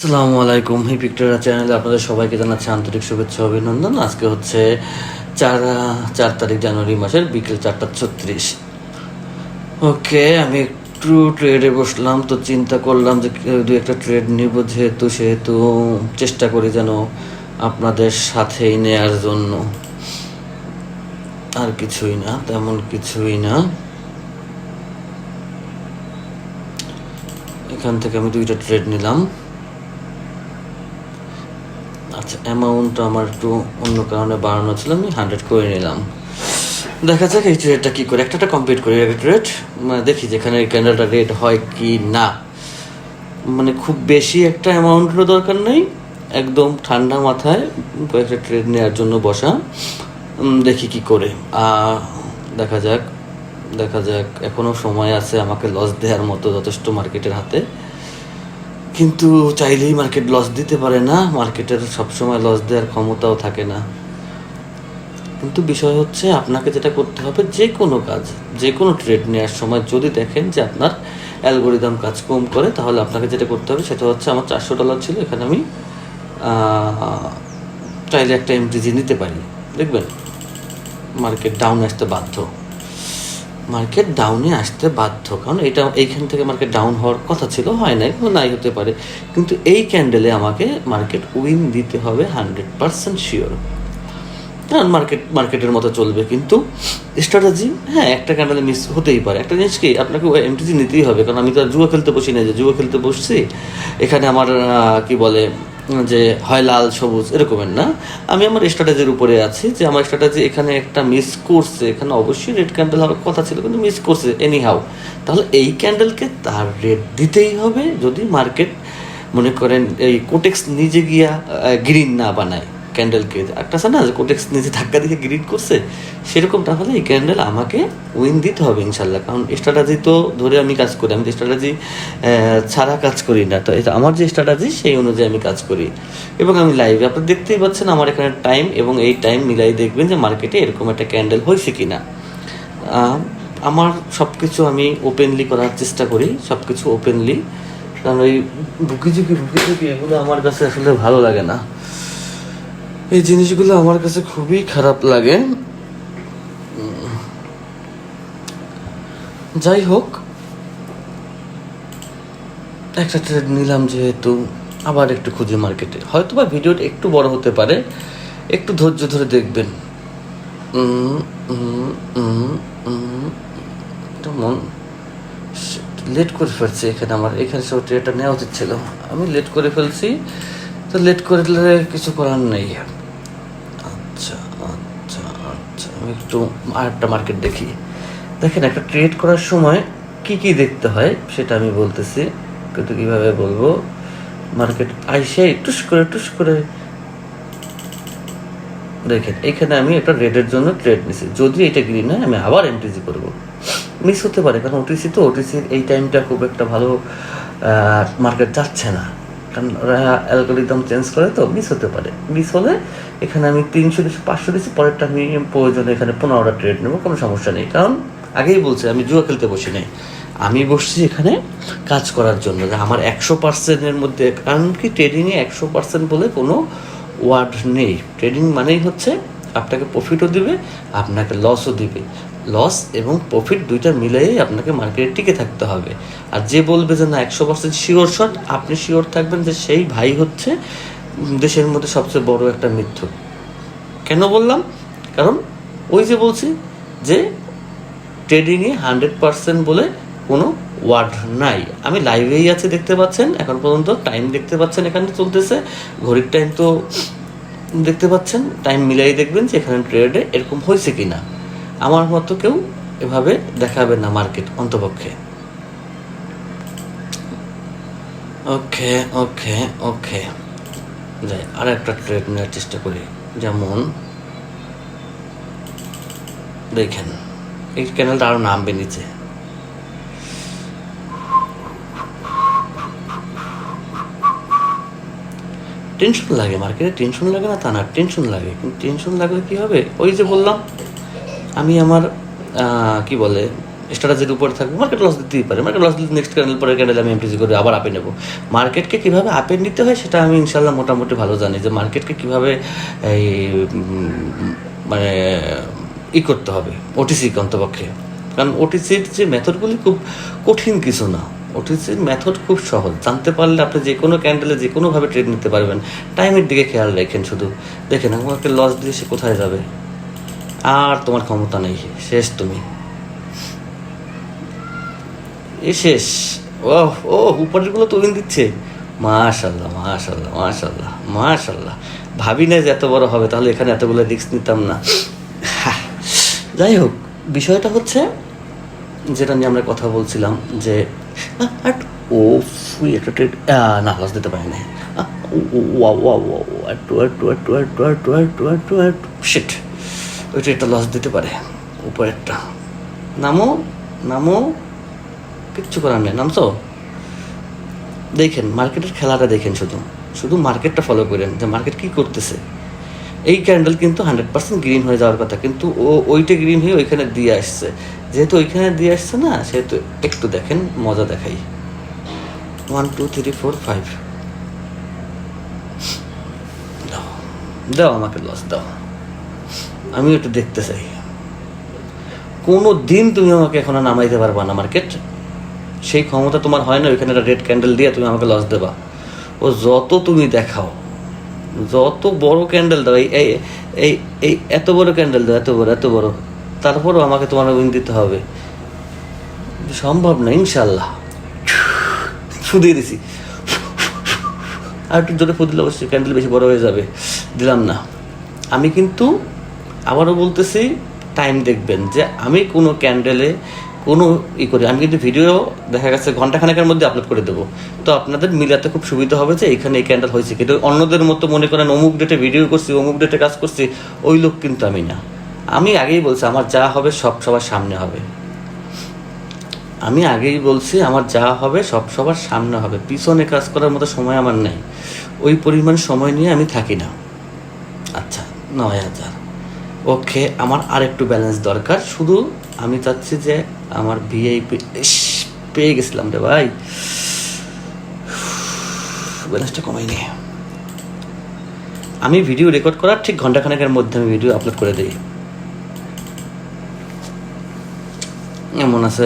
আসসালামু আলাইকুম। হি পিক্টোরিয়া চ্যানেলে আপনাদের সবাইকে জানাচ্ছি আন্তরিক শুভেচ্ছা অভিনন্দন। আজকে হচ্ছে 4 জানুয়ারি মাসের বিকেল 4:36। ওকে, আমি একটু ট্রেডে বসলাম, তো চিন্তা করলাম যে দু একটা ট্রেড নিব, সেহেতু চেষ্টা করি যেন আপনাদের সাথেই নেয়ার জন্য, আর কিছুই না, তেমন কিছুই না। এখান থেকে আমি 2টা ট্রেড নিলাম। আচ্ছা, অ্যামাউন্টটা আমার একটু অন্য কারণে বাড়ানো ছিল, আমি 100 করে নিলাম। দেখা যাক এই ট্রেডটা কী করে, একটা কমপ্লিট করি আগে ট্রেড, দেখি যেখানে এই ক্যান্ডেলটা রেড হয় কি না। মানে খুব বেশি একটা অ্যামাউন্টেরও দরকার নেই, একদম ঠান্ডা মাথায় কয়েকটা ট্রেড নেওয়ার জন্য বসা। দেখি কি করে, দেখা যাক দেখা যাক। এখনও সময় আছে আমাকে লস দেওয়ার মতো যথেষ্ট মার্কেটের হাতে, কিন্তু চাইলেই মার্কেট লস দিতে পারে না, মার্কেটের সবসময় লস দেওয়ার ক্ষমতাও থাকে না। কিন্তু বিষয় হচ্ছে আপনাকে যেটা করতে হবে, যে কোনো কাজ, যে কোনো ট্রেড নেওয়ার সময় যদি দেখেন যে আপনার অ্যালগোরিদম কাজ কম করে, তাহলে আপনাকে যেটা করতে হবে সেটা হচ্ছে, আমার $400 ছিল, এখানে আমি চাইলে একটা এমটিজি নিতে পারি। দেখবেন মার্কেট ডাউনে আসতে বাধ্য, মার্কেট ডাউনে আসতে বাধ্য, কারণ এইখান থেকে মার্কেট ডাউন হওয়ার কথা ছিল, হয় নাই, নাই হতে পারে, কিন্তু এই ক্যান্ডেলে আমাকে মার্কেট উইন দিতে হবে 100% শিওর। কারণ মার্কেটের মতো চলবে, কিন্তু স্ট্র্যাটেজি, হ্যাঁ, একটা ক্যান্ডেলে মিস হতেই পারে। একটা জিনিস কি, আপনাকে এমটিজি নিতেই হবে, কারণ আমি তো আর জুয়া খেলতে বসি না যে জুয়া খেলতে বসছি এখানে আমার কি বলে যে হয় লাল সবুজ এরকমের না। আমি আমার স্ট্র্যাটেজির উপরে আছি, যে আমার স্ট্র্যাটেজি এখানে একটা মিস করছে, এখানে অবশ্যই রেড ক্যান্ডেল হওয়ার কথা ছিল, কিন্তু মিস করছে এনি হাউ, তাহলে এই ক্যান্ডেলকে তার রেড দিতেই হবে। যদি মার্কেট মনে করেন এই কোটেক্স নিজে গিয়া গ্রিন না বানায় ক্যান্ডেলকে, একটা আছে না যে কোটেক্স নিজে ধাক্কা দিয়ে গ্রিন করছে, সেরকম, তাহলে এই ক্যান্ডেল আমাকে উইন দিতে হবে ইনশাল্লাহ। কারণ স্ট্র্যাটেজি তো ধরে আমি কাজ করি, আমি তো স্ট্র্যাটেজি ছাড়া কাজ করি না, তো এটা আমার যে স্ট্র্যাটেজি সেই অনুযায়ী আমি কাজ করি। এবং আমি লাইভে, আপনি দেখতেই পাচ্ছেন আমার এখানে টাইম, এবং এই টাইম মিলাই দেখবেন যে মার্কেটে এরকম একটা ক্যান্ডেল হয়েছে কি না। আমার সব কিছু আমি ওপেনলি করার চেষ্টা করি, সব কিছু ওপেনলি, কারণ ওই বুকিঝুঁকি এগুলো আমার কাছে আসলে ভালো লাগে না, এই জিনিসগুলো আমার কাছে খুবই খারাপ লাগে। যাই হোক, একটা ট্রেড নিলাম যেহেতু, আবার একটু খুঁজি মার্কেটে, হয়তো বা ভিডিওটা একটু বড় হতে পারে, একটু ধৈর্য ধরে দেখবেন। মন লেট করে ফেলছি এখানে, আমার এখানে সব ট্রেডটা নেওয়া উচিত ছিল, আমি লেট করে ফেলছি, তো লেট করলে কিছু করার নেই। আচ্ছা আচ্ছা আচ্ছা, আমি একটু আরেকটা মার্কেট দেখি। দেখেন, একটা ট্রেড করার সময় কি কি দেখতে হয় সেটা আমি বলতেছি, কিন্তু কীভাবে বলবো, মার্কেট আইসে টুস করে দেখেন, এইখানে আমি একটা রেডের জন্য ট্রেড নিছি, যদি এটা গ্রিন হয় আমি আবার এনটিজি করবো, মিস হতে পারে, কারণ ওটিসির এই টাইমটা খুব একটা ভালো মার্কেট যাচ্ছে না, কারণ ওরা অ্যালগোরিদম চেঞ্জ করে, তো মিস হতে পারে। মিস হলে এখানে আমি 300 দিচ্ছি, 500 দিচ্ছি, পরেরটা আমি প্রয়োজনে এখানে 15টা ট্রেড নেবো, কোনো সমস্যা নেই। কারণ আগেই বলছি, আমি জুয়া খেলতে বসি নাই, আমি বসছি এখানে কাজ করার জন্য, যে আমার 100%-এর মধ্যে, কারণ কি ট্রেডিংয়ে 100% বলে কোনো ওয়ার্ড নেই। ট্রেডিং মানেই হচ্ছে আপনাকে প্রফিটও দিবে, আপনাকে লসও দিবে, লস এবং প্রফিট দুইটা মিলেই আপনাকে মার্কেটে টিকে থাকতে হবে। আর যে বলবে যে না 100% শিওর শট, আপনি শিওর থাকবেন যে সেই ভাই হচ্ছে দেশের মধ্যে সবচেয়ে বড় একটা মিথ্যুক। কেন বললাম? কারণ ওই যে বলছি যে ট্রেডিংয়ে 100% বলে কোনো ওয়ার্ড নাই। আমি লাইভেই আছি, দেখতে পাচ্ছেন, এখন পর্যন্ত টাইম দেখতে পাচ্ছেন, এখানে চলতেছে ঘড়ির টাইম, তো দেখতে পাচ্ছেন, টাইম মিলাই দেখবেন যে এখানে ট্রেডে এরকম হয়েছে কি না। আমার মতো কেউ এভাবে দেখাবে না মার্কেট, অন্তপক্ষে। ওকে ওকে ওকে, যাই আর একটা ট্রেড নেওয়ার চেষ্টা করি। যেমন দেখেন, এই ক্যানেলটা আরও নামবে নিচে, টেনশন লাগে মার্কেটে, টেনশন লাগে না তা না, টেনশন লাগে, কিন্তু টেনশন লাগলে কী হবে, ওই যে বললাম, আমি আমার কি বলে স্ট্র্যাটেজির উপরে থাকবে, মার্কেট লস দিতেই পারে। মার্কেট লস দিতে নেক্সট ক্যান্ডেল পরে ক্যান্ডেল আমি এমটিসি করে আবার আপে নেব। মার্কেটকে কীভাবে আপে নিতে হয় সেটা আমি ইনশাল্লাহ মোটামুটি ভালো জানি, যে মার্কেটকে কীভাবে এই মানে করতে হবে ওটিসি অন্তপক্ষে। কারণ ওটিসির যে মেথডগুলি খুব কঠিন কিছু না, ওটিসির মেথড খুব সহজ, জানতে পারলে আপনি যে কোনো ক্যান্ডেলে যে কোনোভাবে ট্রেড নিতে পারবেন। টাইমের দিকে খেয়াল রাখেন, শুধু দেখেন আমাকে লস দিয়ে সে কোথায় যাবে, আর তোমার ক্ষমতা নেই, শেষ তুমি, শেষ। ও ও উপরেরগুলো তো উইন দিচ্ছে, মাশাল্লাহ মাশাল্লাহ মাশাল্লাহ মাশাল্লাহ। ভাবি না যে এত বড় হবে, তাহলে এখানে এতগুলো রিস্ক নিতাম না। যাই হোক, বিষয়টা হচ্ছে যেটা নিয়ে আমরা কথা বলছিলাম যে ও একটা ট্রেড না লস দিতে পারি না, শিট, ওই ট্রেডটা লস দিতে পারে। উপরেরটা নামো নামো, কিচ্ছু করার নেই, নামছো। দেখেন মার্কেটের খেলাটা দেখেন, শুধু শুধু মার্কেটটা ফলো করেন যে মার্কেট কী করতেছে। এই ক্যান্ডেল কিন্তু 100% গ্রিন হয়ে যাওয়ার কথা, কিন্তু ও ওইটা গ্রিন হয়ে ওইখানে দিয়ে আসছে। যেহেতু ওইখানে দিয়ে আসছে না, সেহেতু একটু দেখেন, মজা দেখাই। 1 2 3 4 5 দাও আমাকে লস দাও, আমি একটু দেখতে চাই। কোনো দিন তুমি আমাকে এখন নামাইতে পারবা না মার্কেট, সেই ক্ষমতা তোমার হয় না। ওইখানে একটা রেড ক্যান্ডেল দিয়ে তুমি আমাকে লস দেবা। ও যত তুমি দেখাও, যত বড় ক্যান্ডেল দাও, এই এই এই এত বড় ক্যান্ডেল দাও, এত বড়, তারপরও আমাকে তোমার উইন দিতে হবে, সম্ভব না। ইনশাল্লাহ ফুদিয়ে দিছি, আর একটু জোরে ফুদিলে অবশ্যই ক্যান্ডেল বেশি বড় হয়ে যাবে, দিলাম না। আমি কিন্তু আবারও বলতেছি, টাইম দেখবেন যে আমি কোনো ক্যান্ডেলে কোনো করি। আমি কিন্তু ভিডিও দেখা গেছে ঘন্টাখানেকের মধ্যে আপলোড করে দেবো, তো আপনাদের মিলাতে খুব সুবিধা হবে যে এখানে এই ক্যান্ডেল হয়েছে। কিন্তু অন্যদের মতো মনে করেন অমুক ডেটে ভিডিও করছি, অমুক ডেটে কাজ করছি, ওই লোক কিন্তু আমি না। আমি আগেই বলছি আমার যা হবে সব সবার সামনে হবে। আমি আগেই বলছি আমার যা হবে সব সবার সামনে হবে। পিছনে কাজ করার মতো সময় আমার নেই, ওই পরিমাণ সময় নিয়ে আমি থাকি না। আচ্ছা 9000, ওকে, আমার আর একটু ব্যালেন্স দরকার। শুধু আমি চাচ্ছি যে আমার ভিআইপি পেয়ে গেছিলাম রে ভাই, ব্যালেন্সটা কমাই নি। আমি ভিডিও রেকর্ড করার ঠিক ঘন্টাখানেকের মধ্যে আমি ভিডিও আপলোড করে দিই। এমন আছে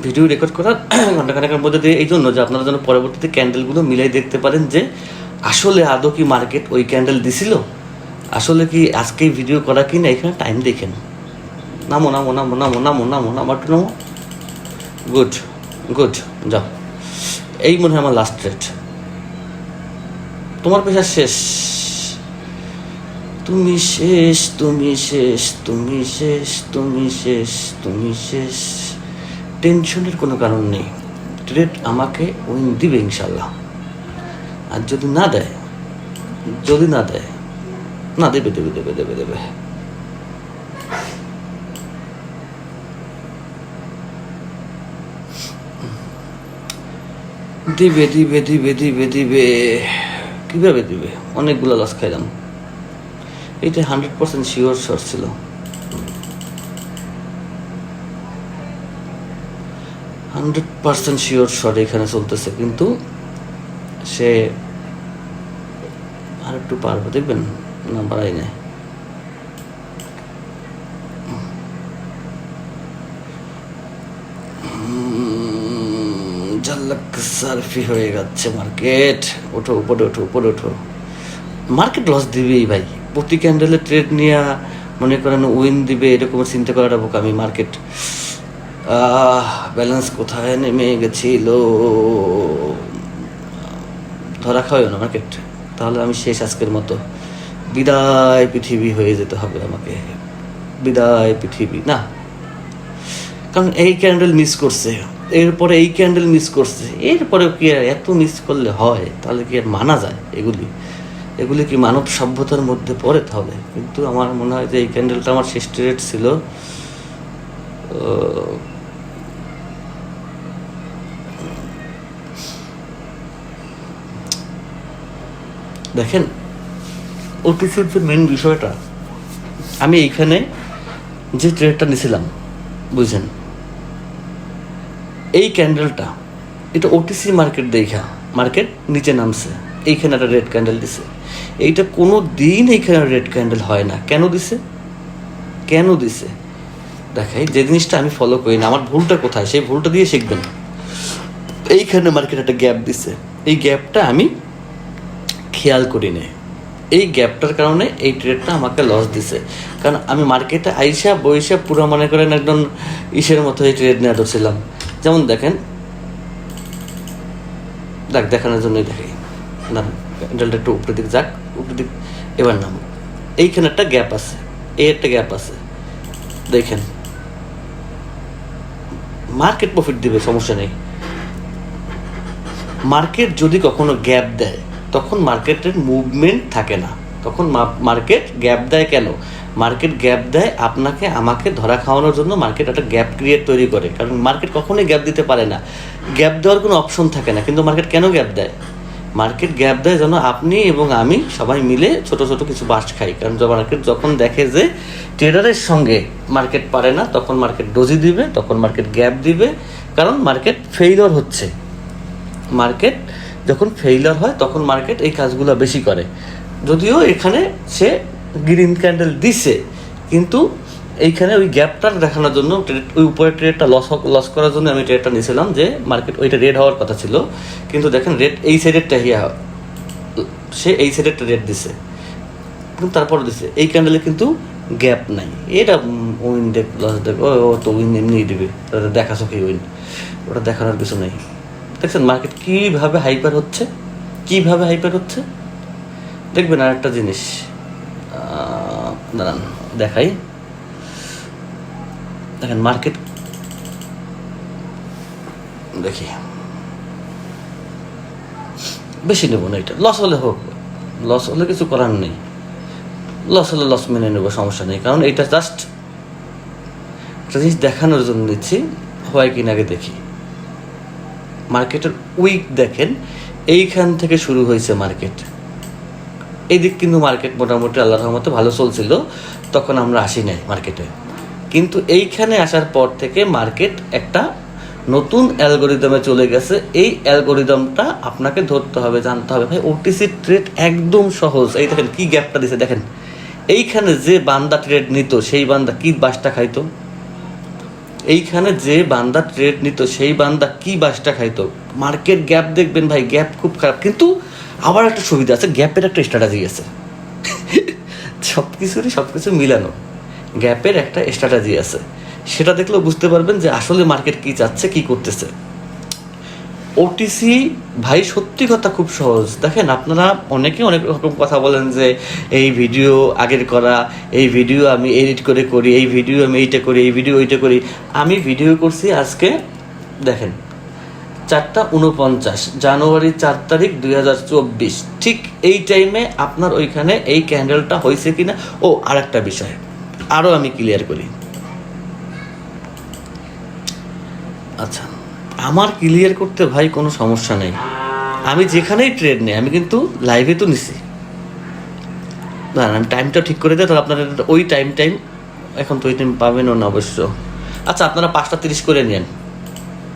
ভিডিও রেকর্ড করার ঘন্টাখানেকের মধ্যে দিয়ে, এই জন্য যে আপনারা যেন পরবর্তীতে ক্যান্ডেলগুলো মিলাই দেখতে পারেন যে আসলে আদৌ কি মার্কেট ওই ক্যান্ডেল দিছিল, আসলে কি আজকেই ভিডিও করা কি না। এখানে টাইম দেখেন, নামো নামো নামো নামো নামো নামো নামো একটু নামো, গুড গুড, যাও। এই মনে হয় আমার লাস্ট রেট, তোমার পেশা শেষ, তুমি শেষ, তুমি শেষ, তুমি শেষ, তুমি শেষ, তুমি শেষ। টেনশনের কোনো কারণ নেই, ট্রেড আমাকে উইন দিবে ইনশাল্লাহ। আর যদি না দেয়, যদি না দেয়, না দেবে দেবে দেবে দেবে দেবে। দিবে দিবে দিবে দিবে দিবে, কীভাবে দিবে? অনেকগুলো লস খাইলাম। এইটা 100% শিওর শট ছিল। শিওর শট এখানে চলতেছে, কিন্তু সে আর একটু পারবো, দেখবেন না বাড়াই নেয়। সার্ফি হয়ে যাচ্ছে মার্কেট, ওঠো উপরে ওঠো উপরে ওঠো। মার্কেট লস দিবেই ভাই, প্রতি ক্যান্ডেলে ট্রেড নিয়ে মনে করেন উইন দিবে এরকম চিন্তা করাটা বোকামি। মার্কেট ব্যালেন্স কোথায় নেমে গেছিল, ধরা খাওয়াই না মার্কেট, তাহলে আমি শেষ আজকের মতো। বিদায় পৃথিবী হয়ে যেতে হবে আমাকে, বিদায় পৃথিবী না। কারণ এই ক্যান্ডেল মিস করছে, এরপরে এই ক্যান্ডেল মিস করছে, এরপরেও কি আর এত মিস করলে হয়? তাহলে কি আর মানা যায়? এগুলি কি মানব সভ্যতার মধ্যে পড়ে? তাহলে কিন্তু আমার মনে হয় যে এই ক্যান্ডেলটা আমার শেষ ট্রেড ছিল। দেখেন ওটিসির যে মেন বিষয়টা, আমি এইখানে যে ট্রেডটা নিয়েছিলাম বুঝছেন, এই ক্যান্ডেলটা এটা ওটিসি মার্কেট দেখা মার্কেট নিচে নামছে, এইখানে একটা রেড ক্যান্ডেল দিছে। এইটা কোনো দিন এইখানে রেড ক্যান্ডেল হয় না। কেন দিছে দেখাই, যে জিনিসটা আমি ফলো করি না, আমার ভুলটা কোথায় সেই ভুলটা দিয়ে শিখবেন। এইখানে মার্কেট একটা গ্যাপ দিছে, এই গ্যাপটা আমি খেয়াল করি না, এই গ্যাপটার কারণে এই ট্রেডটা আমাকে লস দিছে। কারণ আমি মার্কেটে আইসা বইসা পুরো মনে করেন একদম ইসের মতো এই ট্রেড নিয়ে ছিলাম। যেমন দেখেন, দেখানোর জন্যই দেখাই না, ক্যান্ডেলটা একটু উপরের দিক যাক, উপরের দিক এবার নাম। এইখানে একটা গ্যাপ আছে, এই একটা গ্যাপ আছে, দেখেন মার্কেট প্রফিট দিবে, সমস্যা নেই। মার্কেট যদি কখনো গ্যাপ দেয় তখন মার্কেটের মুভমেন্ট থাকে না, তখন মার্কেট গ্যাপ দেয় কেন? মার্কেট গ্যাপ দেয় আপনাকে আমাকে ধরা খাওয়ানোর জন্য। মার্কেট একটা গ্যাপ তৈরি করে, কারণ মার্কেট কখনোই গ্যাপ দিতে পারে না, গ্যাপ দেওয়ার কোনো অপশন থাকে না। কিন্তু মার্কেট কেন গ্যাপ দেয়? মার্কেট গ্যাপ দেয় যেন আপনি এবং আমি সবাই মিলে ছোট ছোট কিছু বাস খাই। কারণ মার্কেট যখন দেখে যে ট্রেডারের সঙ্গে মার্কেট পারে না, তখন মার্কেট ডোজি দিবে, তখন মার্কেট গ্যাপ দিবে। কারণ মার্কেট ফেইলিওর হচ্ছে, মার্কেট যখন ফেইলিওর হয় তখন মার্কেট এই কাজগুলো বেশি করে। যদিও এখানে সে গ্রিন ক্যান্ডেল দিছে, কিন্তু এইখানে ওই গ্যাপটা দেখানোর জন্য ওই উপরের ট্রেডটা লস করার জন্য আমি ট্রেডটা নিয়েছিলাম, যে মার্কেট ওইটা রেড হওয়ার কথা ছিল। কিন্তু দেখেন রেড এই সাইডেরটা সে এই সাইডেরটা রেড দিছে, কিন্তু তারপর দিছে এই ক্যান্ডেলে কিন্তু গ্যাপ নাই। এটা উইন দেখ লস দেখ, ও তো উইন এমনি দিবে, দেখা চোখে উইন, ওটা দেখানোর কিছু নেই। দেখছেন মার্কেট কীভাবে হাইপার হচ্ছে, দেখবেন। আর একটা জিনিস দাঁড়ান দেখাই, দেখেন মার্কেট দেখি, বেশি নেব না, এটা লস হলে হোক, লস হলে কিছু করার নেই, লস হলে লস মেনে নেবো, সমস্যা নেই। কারণ এটা জাস্ট একটা জিনিস দেখানোর জন্য নিচ্ছি, হয় কিনা আগে দেখি। মার্কেটের উইক দেখেন, এইখান থেকে শুরু হয়েছে মার্কেট, এই দিক কিন্তু মার্কেট মোটামুটি আল্লাহর রহমতে ভালো চলছিল, তখন আমরা আসি নাই মার্কেটে। কিন্তু এইখানে আসার পর থেকে মার্কেট একটা নতুন অ্যালগোরিদমে চলে গেছে। এই অ্যালগোরিদমটা আপনাকে ধরতে হবে, জানতে হবে। ভাই ওটিসি ট্রেড একদম সহজ। এই দেখেন কি গ্যাপটা দিছে, দেখেন এইখানে যে বান্দা ট্রেড নিত সেই বান্দা কি বাসটা খাইতো, এইখানে যে বান্দা ট্রেড নিত সেই বান্দা কি বাসটা খাইতো। মার্কেট গ্যাপ দেখবেন ভাই, গ্যাপ খুব খারাপ, কিন্তু আবার একটা সুবিধা আছে, গ্যাপের একটা স্ট্র্যাটেজি আছে। সব কিছু মিলানো, গ্যাপের একটা স্ট্র্যাটেজি আছে, সেটা দেখলেও বুঝতে পারবেন যে আসলে মার্কেট কি চাচ্ছে, কি করতেছে। ওটিসি ভাই সত্যি কথা খুব সহজ। দেখেন আপনারা অনেকে অনেক রকম কথা বলেন যে এই ভিডিও আগের করা, এই ভিডিও আমি এডিট করে করি, এই ভিডিও আমি এইটা করি, এই ভিডিও ওইটা করি। আমি ভিডিও করছি আজকে দেখেন 4:49 জানুয়ারি 4 তারিখ 2024, ঠিক এই টাইমে আপনার ওইখানে এই ক্যান্ডেলটা হয়েছে কিনা। ও আর একটা বিষয় আরও আমি ক্লিয়ার করি, আচ্ছা আমার ক্লিয়ার করতে ভাই কোনো সমস্যা নেই, আমি যেখানেই ট্রেড নেই, আমি কিন্তু লাইভে তো নিছি। আমি টাইমটা ঠিক করে দেয়, তাহলে আপনারা ওই টাইম এখন তো ওই টাইম পাবেনও না অবশ্য। আচ্ছা আপনারা 5:30 করে নেন,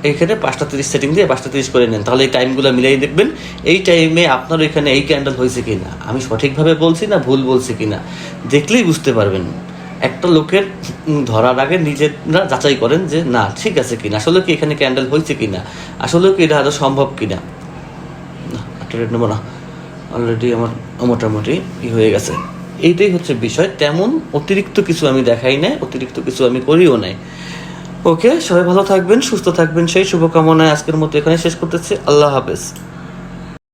এইখানে 5:30 সেটিং দিয়ে 5:30 করে নেন, তাহলে এই টাইমগুলো মিলাই দেখবেন এই টাইমে আপনার ওইখানে এই ক্যান্ডেল হয়েছে কি না, আমি সঠিকভাবে বলছি না ভুল বলছি কি না, দেখলেই বুঝতে পারবেন। একটা লোকের ধরার আগে নিজেরা যাচাই করেন যে না ঠিক আছে কিনা, আসলে কি এখানে ক্যান্ডেল হয়েছে কিনা, আসলে কি এটা আদৌ সম্ভব কিনা। না ট্রেড নেবো না, অলরেডি আমার মোটামুটি হয়ে গেছে। এইটাই হচ্ছে বিষয়, তেমন অতিরিক্ত কিছু আমি দেখাই নাই, অতিরিক্ত কিছু আমি করিও নাই। ওকে, সবাই ভালো থাকবেন, সুস্থ থাকবেন, সেই শুভকামনায় আজকের মতো এখানে শেষ করতেছি। আল্লাহ হাফেজ।